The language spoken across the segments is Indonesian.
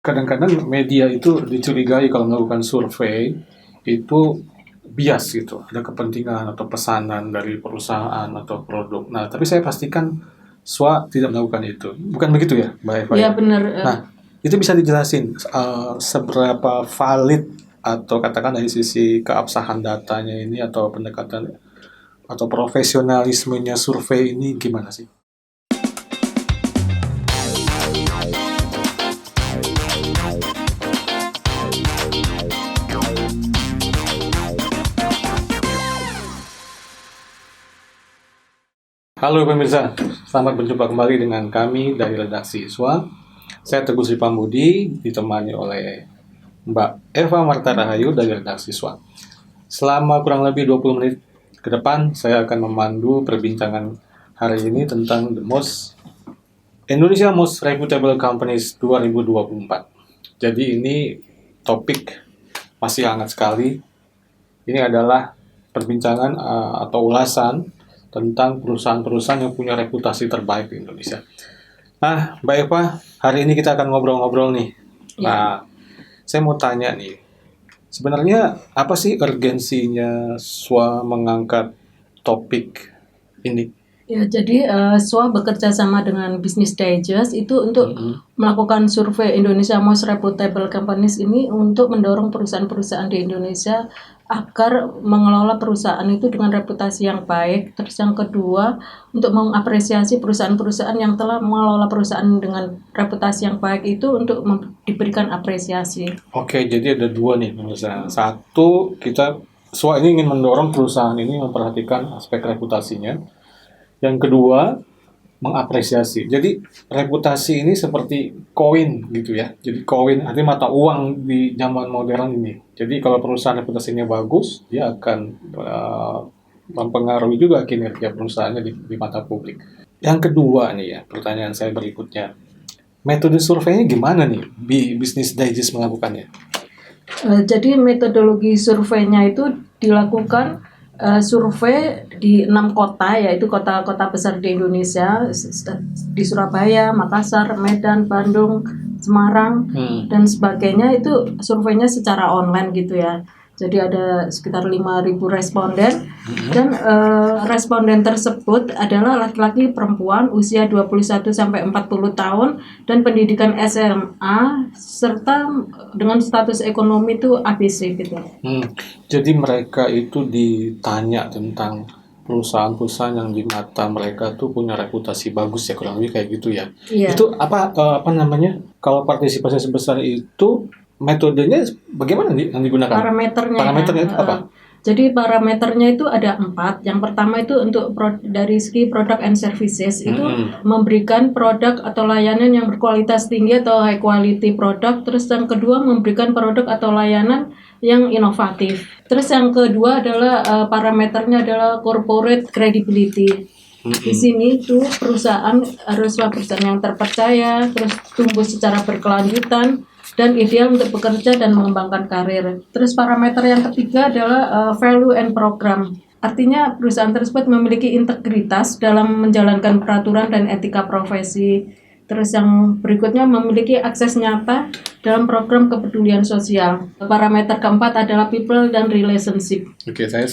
Kadang-kadang media itu dicurigai kalau melakukan survei itu bias gitu, ada kepentingan atau pesanan dari perusahaan atau produk. Nah, tapi saya pastikan SWA tidak melakukan itu. Bukan begitu ya, Mbak Eva Ya ya? benar. Nah, itu bisa dijelasin seberapa valid atau katakan dari sisi keabsahan datanya ini atau pendekatan atau profesionalismenya survei ini gimana sih? Halo pemirsa, selamat berjumpa kembali dengan kami dari redaksi ISWA. Saya Teguh Sri Pambudi, ditemani oleh Mbak Eva Marta Rahayu dari redaksi ISWA. Selama kurang lebih 20 menit ke depan, saya akan memandu perbincangan hari ini tentang Indonesia Most Reputable Companies 2024. Jadi ini topik masih hangat sekali. Ini adalah perbincangan atau ulasan tentang perusahaan-perusahaan yang punya reputasi terbaik di Indonesia. Nah, Mbak Eva, hari ini kita akan ngobrol-ngobrol nih. Nah, saya mau tanya nih, sebenarnya apa sih urgensinya SWA mengangkat topik ini? Ya, jadi SWA bekerja sama dengan Business Digest itu untuk melakukan survei Indonesia Most Reputable Companies ini untuk mendorong perusahaan-perusahaan di Indonesia agar mengelola perusahaan itu dengan reputasi yang baik. Terus yang kedua, untuk mengapresiasi perusahaan-perusahaan yang telah mengelola perusahaan dengan reputasi yang baik itu untuk diberikan apresiasi. Oke, jadi ada dua nih pemirsa. Satu, SWA ini ingin mendorong perusahaan ini memperhatikan aspek reputasinya. Yang kedua, mengapresiasi. Jadi reputasi ini seperti koin gitu ya. Jadi koin artinya mata uang di zaman modern ini. Jadi kalau perusahaan reputasinya bagus, dia akan mempengaruhi juga kinerja perusahaannya di mata publik. Yang kedua nih ya, pertanyaan saya berikutnya. Metode surveinya gimana nih Business Digest melakukannya? Jadi metodologi surveinya itu dilakukan survei di 6 kota, yaitu kota-kota besar di Indonesia, di Surabaya, Makassar, Medan, Bandung, Semarang, dan sebagainya. Itu surveinya secara online gitu ya. Jadi ada sekitar 5.000 responden, dan responden tersebut adalah laki-laki perempuan usia 21-40 tahun dan pendidikan SMA serta dengan status ekonomi itu ABC gitu. Jadi mereka itu ditanya tentang perusahaan-perusahaan yang di mata mereka tuh punya reputasi bagus ya, kurang lebih kayak gitu ya. Iya. Itu apa namanya? Kalau partisipasi sebesar itu metodenya bagaimana yang digunakan? Parameternya itu apa? Jadi parameternya itu ada 4. Yang pertama itu untuk dari segi product and services itu memberikan produk atau layanan yang berkualitas tinggi atau high quality product. Terus yang kedua memberikan produk atau layanan yang inovatif. Terus yang kedua adalah parameternya adalah corporate credibility. Di sini tuh perusahaan haruslah perusahaan yang terpercaya, terus tumbuh secara berkelanjutan, dan ideal untuk bekerja dan mengembangkan karir. Terus parameter yang ketiga adalah value and program. Artinya perusahaan tersebut memiliki integritas dalam menjalankan peraturan dan etika profesi. Terus yang berikutnya memiliki akses nyata dalam program kepedulian sosial. Parameter keempat adalah people dan relationship. Oke, saya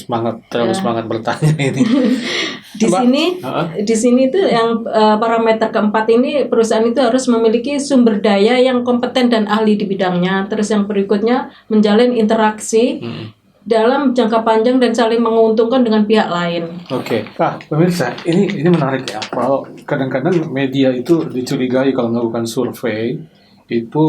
terlalu semangat bertanya ini. Di sini tuh yang parameter keempat ini perusahaan itu harus memiliki sumber daya yang kompeten dan ahli di bidangnya. Terus yang berikutnya menjalin interaksi dalam jangka panjang dan saling menguntungkan dengan pihak lain. Oke. Pemirsa, ini menarik ya. Kalau kadang-kadang media itu dicurigai kalau melakukan survei itu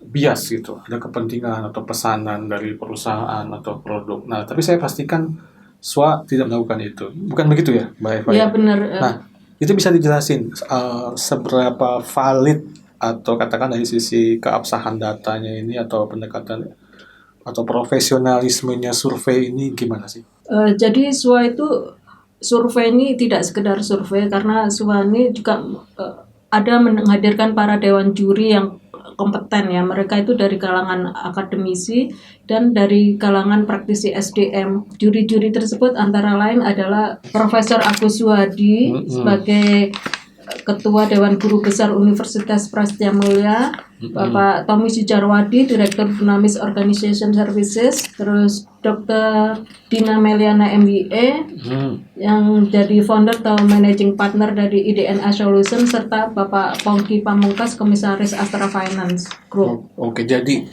bias gitu, ada kepentingan atau pesanan dari perusahaan atau produk. Nah, tapi saya pastikan SWA tidak melakukan itu. Bukan begitu ya, Mbak Eva? Ya benar. Nah, itu bisa dijelasin seberapa valid atau katakan dari sisi keabsahan datanya ini atau pendekatan atau profesionalismenya survei ini gimana sih? Jadi SWA itu survei ini tidak sekedar survei, karena SWA ini juga ada menghadirkan para dewan juri yang kompeten ya. Mereka itu dari kalangan akademisi dan dari kalangan praktisi SDM. Juri-juri tersebut antara lain adalah Profesor Agus Suhadi sebagai Ketua Dewan Guru Besar Universitas Prasetya Mulia, Bapak Tommy Sujarwadi, Direktur Dinamis Organization Services, terus Dr. Dina Meliana MBA, yang jadi founder atau managing partner dari IDNA Solution, serta Bapak Pongki Pamungkas, Komisaris Astra Finance Group. Oke, jadi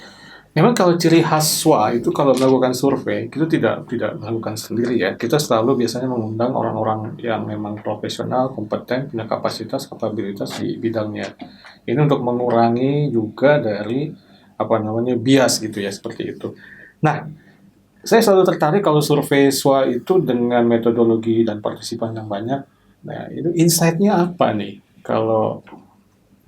memang kalau ciri khas SWA itu kalau melakukan survei itu tidak melakukan sendiri ya. Kita selalu biasanya mengundang orang-orang yang memang profesional, kompeten, punya kapasitas, kapabilitas di bidangnya. Ini untuk mengurangi juga dari bias gitu ya, seperti itu. Nah, saya selalu tertarik kalau survei SWA itu dengan metodologi dan partisipan yang banyak. Nah, itu insight-nya apa nih? Kalau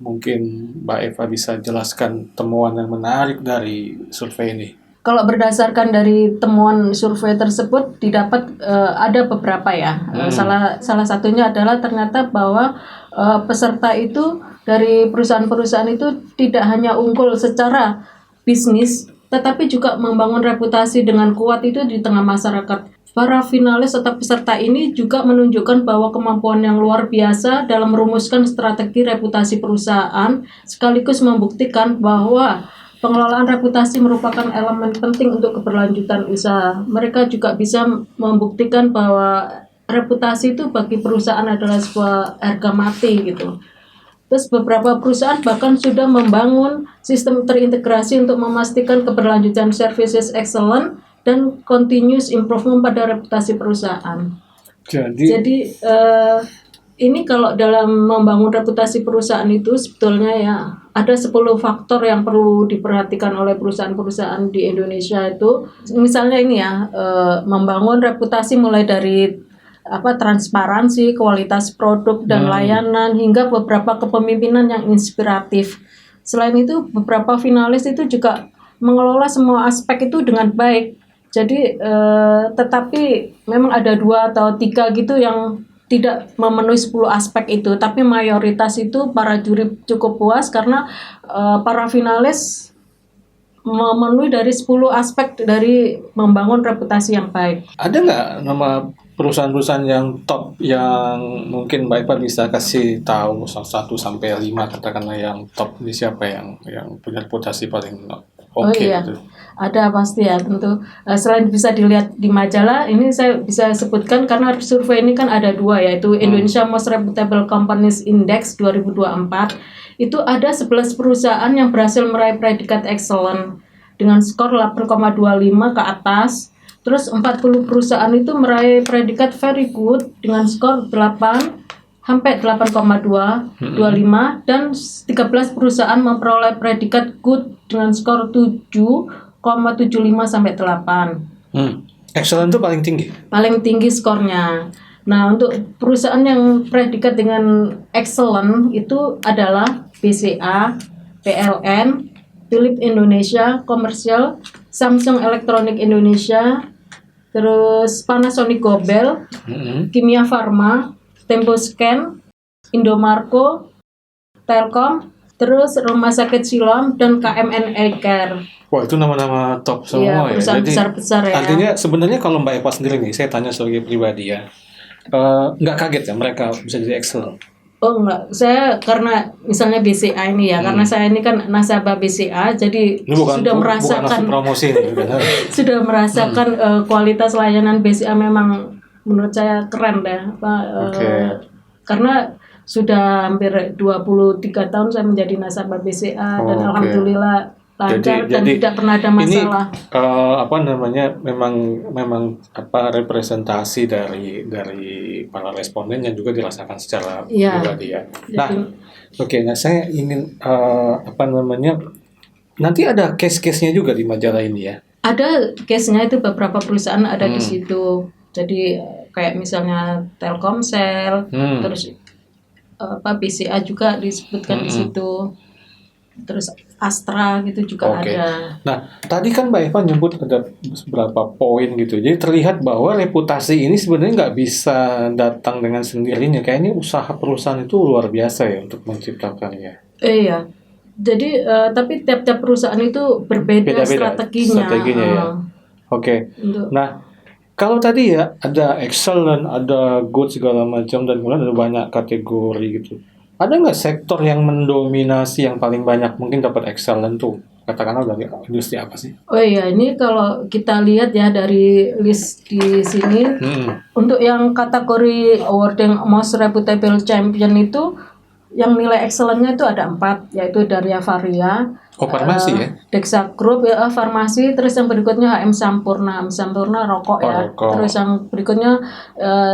mungkin Mbak Eva bisa jelaskan temuan yang menarik dari survei ini. Kalau berdasarkan dari temuan survei tersebut didapat ada beberapa ya. Salah satunya adalah ternyata bahwa peserta itu dari perusahaan-perusahaan itu tidak hanya unggul secara bisnis, tetapi juga membangun reputasi dengan kuat itu di tengah masyarakat. Para finalis atau peserta ini juga menunjukkan bahwa kemampuan yang luar biasa dalam merumuskan strategi reputasi perusahaan, sekaligus membuktikan bahwa pengelolaan reputasi merupakan elemen penting untuk keberlanjutan usaha. Mereka juga bisa membuktikan bahwa reputasi itu bagi perusahaan adalah sebuah harga mati gitu. Terus beberapa perusahaan bahkan sudah membangun sistem terintegrasi untuk memastikan keberlanjutan services excellent dan continuous improvement pada reputasi perusahaan. Jadi ini kalau dalam membangun reputasi perusahaan itu sebetulnya ya ada 10 faktor yang perlu diperhatikan oleh perusahaan-perusahaan di Indonesia itu. Misalnya ini ya, membangun reputasi mulai dari transparansi, kualitas produk dan layanan, hingga beberapa kepemimpinan yang inspiratif. Selain itu, beberapa finalis itu juga mengelola semua aspek itu dengan baik. Jadi, tetapi memang ada 2 atau 3 gitu yang tidak memenuhi 10 aspek itu, tapi mayoritas itu para juri cukup puas karena para finalis memenuhi dari 10 aspek dari membangun reputasi yang baik. Ada nggak nama perusahaan-perusahaan yang top yang mungkin Mbak Eva bisa kasih tahu 1 sampai 5 katakanlah yang top ini siapa yang punya reputasi paling oke gitu? Ada pasti ya tentu. Selain bisa dilihat di majalah, ini saya bisa sebutkan karena survei ini kan ada 2 yaitu Indonesia Most Reputable Companies Index 2024. Itu ada 11 perusahaan yang berhasil meraih predikat excellent dengan skor 8,25 ke atas. Terus 40 perusahaan itu meraih predikat very good dengan skor 8 sampai 8,25 dan 13 perusahaan memperoleh predikat good dengan skor 7,75 sampai 8. Excellent itu paling tinggi? Paling tinggi skornya. Nah, untuk perusahaan yang predikat dengan excellent itu adalah BCA, PLN, Philips Indonesia, Commercial, Samsung Electronic Indonesia, terus Panasonic Gobel, Kimia Farma, Temposcan, Indomarko, Telkom, terus Rumah Sakit Siloam dan KMN Care. Wah, itu nama-nama top semua ya. Perusahaan besar-besar ya. Artinya sebenarnya kalau Mbak Eva sendiri nih, saya tanya sebagai pribadi ya, nggak kaget ya mereka bisa jadi excellent? Oh enggak, saya karena misalnya BCA ini ya, karena saya ini kan nasabah BCA, jadi sudah merasakan promosi ini, sudah merasakan kualitas layanan BCA memang menurut saya keren deh, karena sudah hampir 23 tahun saya menjadi nasabah BCA dan alhamdulillah lancar dan tidak pernah ada masalah. Ini memang representasi dari para responden yang juga dirasakan secara pribadi ya. Nah, nah saya ingin nanti ada case-case-nya juga di majalah ini ya. Ada case-nya itu beberapa perusahaan ada di situ. Jadi kayak misalnya Telkomsel, terus BCA juga disebutkan di situ. Terus Astra gitu juga ada. Nah, tadi kan Mbak Eva nyebut ada beberapa poin gitu. Jadi terlihat bahwa reputasi ini sebenarnya nggak bisa datang dengan sendirinya. Kayaknya usaha perusahaan itu luar biasa ya untuk menciptakannya. Iya. Jadi tapi tiap-tiap perusahaan itu berbeda strateginya ya. Nah, kalau tadi ya ada excellent, ada good segala macam dan kemudian ada banyak kategori gitu. Ada nggak sektor yang mendominasi yang paling banyak mungkin dapat excellent tuh? Katakanlah dari industri apa sih? Oh iya, ini kalau kita lihat ya dari list di sini, untuk yang kategori awarding most reputable champion itu, yang nilai excellent-nya itu ada 4, yaitu dari Avaria, Oh, farmasi ya? Dexa Group ya, farmasi, terus yang berikutnya HM Sampurna rokok ya, rokok. terus yang berikutnya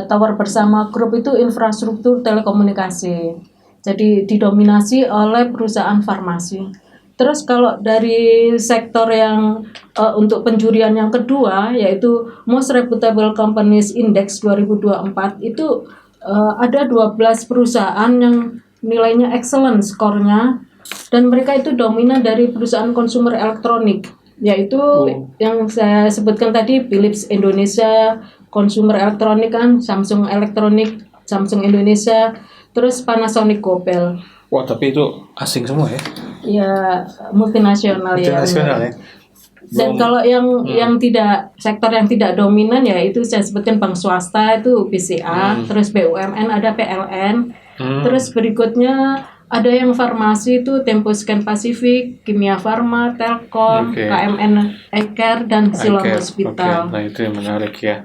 Tower Bersama Group itu infrastruktur telekomunikasi. Jadi didominasi oleh perusahaan farmasi. Terus kalau dari sektor yang untuk penjurian yang kedua, yaitu Most Reputable Companies Index 2024, itu ada 12 perusahaan yang nilainya excellent skornya, dan mereka itu dominan dari perusahaan konsumer elektronik, yaitu yang saya sebutkan tadi, Philips Indonesia, konsumer elektronik kan, Samsung Elektronik, Samsung Indonesia, terus Panasonic Gopel. Wah, tapi itu asing semua ya? Ya, multinasional ya. Ya. Dan kalau yang tidak, sektor yang tidak dominan ya itu saya sebutkan bank swasta itu BCA, terus BUMN ada PLN, terus berikutnya ada yang farmasi itu Temposcan Pacific, Kimia Farma, Telkom, KMN Ecare, dan Siloam Hospital. Nah, itu yang menarik ya.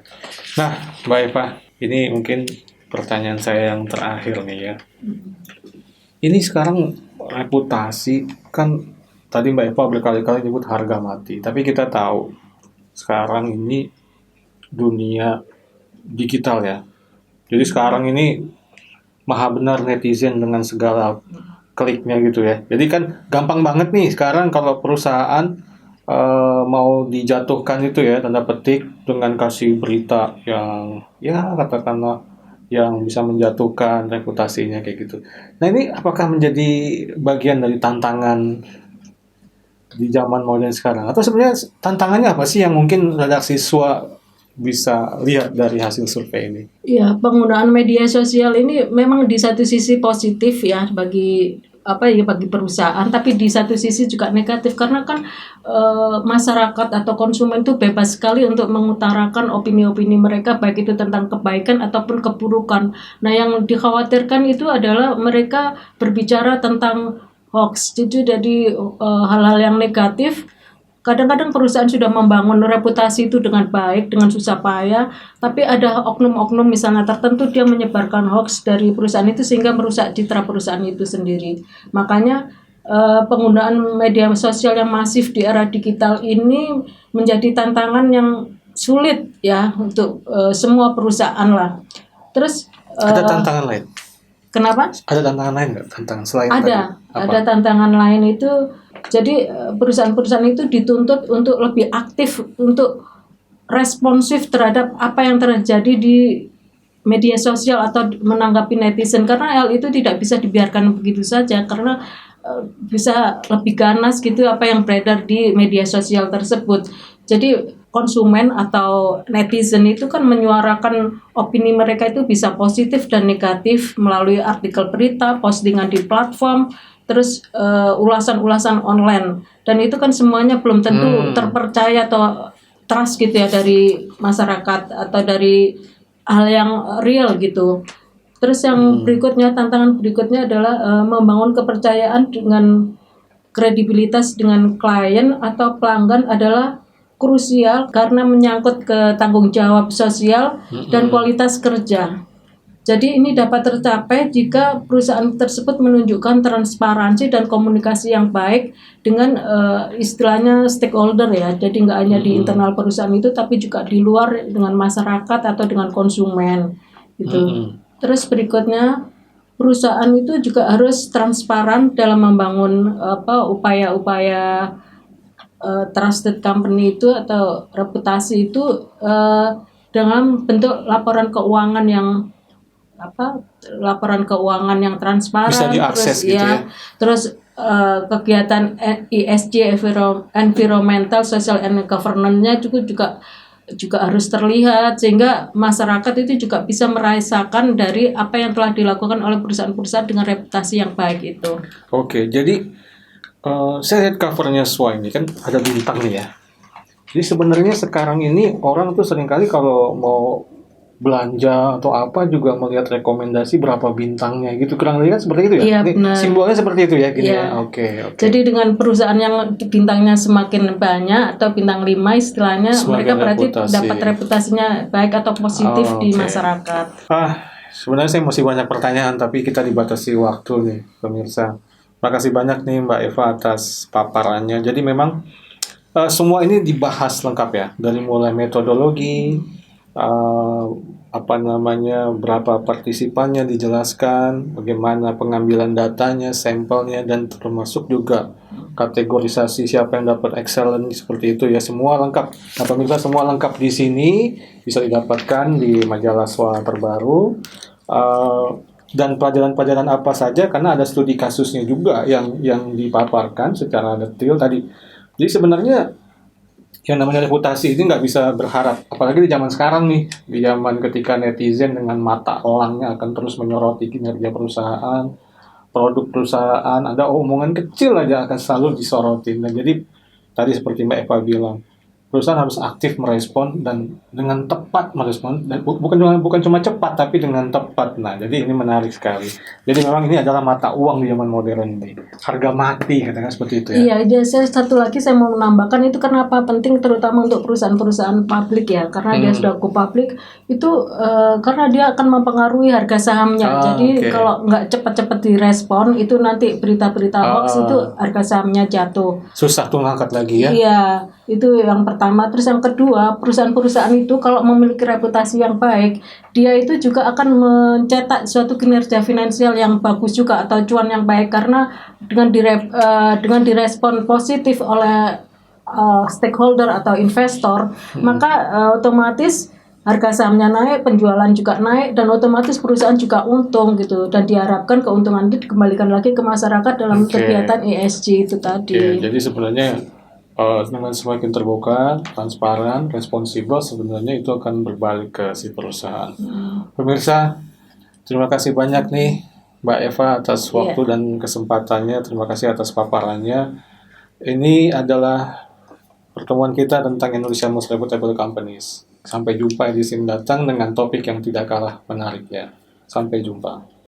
Nah, Mbak Eva, ini mungkin pertanyaan saya yang terakhir nih ya. Ini sekarang reputasi kan tadi Mbak Eva berkali-kali nyebut harga mati, tapi kita tahu sekarang ini dunia digital ya. Jadi sekarang ini maha benar netizen dengan segala kliknya gitu ya. Jadi kan gampang banget nih sekarang kalau perusahaan mau dijatuhkan itu ya, tanda petik, dengan kasih berita yang ya katakanlah yang bisa menjatuhkan reputasinya kayak gitu. Nah, ini apakah menjadi bagian dari tantangan di zaman modern sekarang? Atau sebenarnya tantangannya apa sih yang mungkin redaksi siswa bisa lihat dari hasil survei ini? Ya, penggunaan media sosial ini memang di satu sisi positif ya bagi perusahaan, tapi di satu sisi juga negatif karena kan masyarakat atau konsumen itu bebas sekali untuk mengutarakan opini-opini mereka, baik itu tentang kebaikan ataupun keburukan. Nah, yang dikhawatirkan itu adalah mereka berbicara tentang hoax. Jadi hal-hal yang negatif. Kadang-kadang perusahaan sudah membangun reputasi itu dengan baik, dengan susah payah, tapi ada oknum-oknum misalnya tertentu dia menyebarkan hoax dari perusahaan itu sehingga merusak citra perusahaan itu sendiri. Makanya penggunaan media sosial yang masif di era digital ini menjadi tantangan yang sulit ya untuk semua perusahaan lah. Terus ada tantangan lain? Kenapa? Ada tantangan lain nggak? Tantangan selain ada tantangan lain itu. Jadi perusahaan-perusahaan itu dituntut untuk lebih aktif, untuk responsif terhadap apa yang terjadi di media sosial atau menanggapi netizen, karena hal itu tidak bisa dibiarkan begitu saja karena bisa lebih ganas gitu apa yang beredar di media sosial tersebut. Jadi konsumen atau netizen itu kan menyuarakan opini mereka itu bisa positif dan negatif melalui artikel berita, postingan di platform, terus ulasan-ulasan online, dan itu kan semuanya belum tentu terpercaya atau trust gitu ya dari masyarakat atau dari hal yang real gitu. Terus yang berikutnya, tantangan berikutnya adalah membangun kepercayaan dengan kredibilitas dengan klien atau pelanggan adalah krusial karena menyangkut ke tanggung jawab sosial dan kualitas kerja. Jadi ini dapat tercapai jika perusahaan tersebut menunjukkan transparansi dan komunikasi yang baik dengan istilahnya stakeholder ya. Jadi nggak hanya di internal perusahaan itu, tapi juga di luar dengan masyarakat atau dengan konsumen gitu. Terus berikutnya, perusahaan itu juga harus transparan dalam membangun upaya-upaya trusted company itu atau reputasi itu dengan bentuk laporan keuangan yang transparan, bisa diakses terus gitu ya. Terus kegiatan ESG, environmental, social and governance-nya juga harus terlihat sehingga masyarakat itu juga bisa merasakan dari apa yang telah dilakukan oleh perusahaan-perusahaan dengan reputasi yang baik itu. Oke, jadi saya lihat covernya SWA ini kan ada bintang nih ya. Jadi sebenarnya sekarang ini orang tuh seringkali kalau mau belanja atau apa juga melihat rekomendasi berapa bintangnya gitu, kurang lebih kan seperti itu ya? Iya, Ini benar. simbolnya seperti itu ya gini Iya. ya. Oke. Jadi dengan perusahaan yang bintangnya semakin banyak atau bintang 5 istilahnya, Semakin mereka berarti reputasi. dapat reputasinya baik atau positif di Oke. masyarakat. Sebenarnya saya masih banyak pertanyaan tapi kita dibatasi waktu nih pemirsa. Makasih banyak nih Mbak Eva atas paparannya. Jadi memang semua ini dibahas lengkap ya, dari mulai metodologi, eh, berapa partisipannya dijelaskan, bagaimana pengambilan datanya, sampelnya, dan termasuk juga kategorisasi siapa yang dapat excellent seperti itu ya, semua lengkap. Nah pemirsa, semua lengkap di sini, bisa didapatkan di majalah SWA terbaru. Eh, dan pelajaran-pelajaran apa saja, karena ada studi kasusnya juga yang dipaparkan secara detail tadi. Jadi sebenarnya yang namanya reputasi ini nggak bisa berharap, apalagi di zaman sekarang nih, di zaman ketika netizen dengan mata elangnya akan terus menyoroti kinerja perusahaan, produk perusahaan, ada omongan kecil aja akan selalu disorotin. Nah, jadi tadi seperti Mbak Eva bilang, perusahaan harus aktif merespon dan dengan tepat merespon, dan bukan cuma cepat tapi dengan tepat. Nah, jadi ini menarik sekali. Jadi memang ini adalah mata uang di zaman modern ini. Harga mati katakan seperti itu ya. Iya, satu lagi saya mau menambahkan itu kenapa penting terutama untuk perusahaan-perusahaan publik ya, karena dia sudah go publik itu karena dia akan mempengaruhi harga sahamnya. Jadi Oke. kalau nggak cepat-cepat direspon itu nanti berita-berita hoax itu harga sahamnya jatuh. Susah tuh ngangkat lagi ya. Iya, itu yang pertama. Terus yang kedua, perusahaan-perusahaan itu kalau memiliki reputasi yang baik, dia itu juga akan mencetak suatu kinerja finansial yang bagus juga atau cuan yang baik karena dengan direspon positif oleh stakeholder atau investor, maka otomatis harga sahamnya naik, penjualan juga naik, dan otomatis perusahaan juga untung gitu. Dan diharapkan keuntungan itu dikembalikan lagi ke masyarakat dalam kegiatan ESG itu tadi. Oke, jadi sebenarnya dengan semakin terbuka, transparan, responsibel, sebenarnya itu akan berbalik ke si perusahaan. Pemirsa, terima kasih banyak nih Mbak Eva atas waktu dan kesempatannya. Terima kasih atas paparannya. Ini adalah pertemuan kita tentang Indonesia Most Reputable Companies. Sampai jumpa di sini datang dengan topik yang tidak kalah menariknya. Sampai jumpa.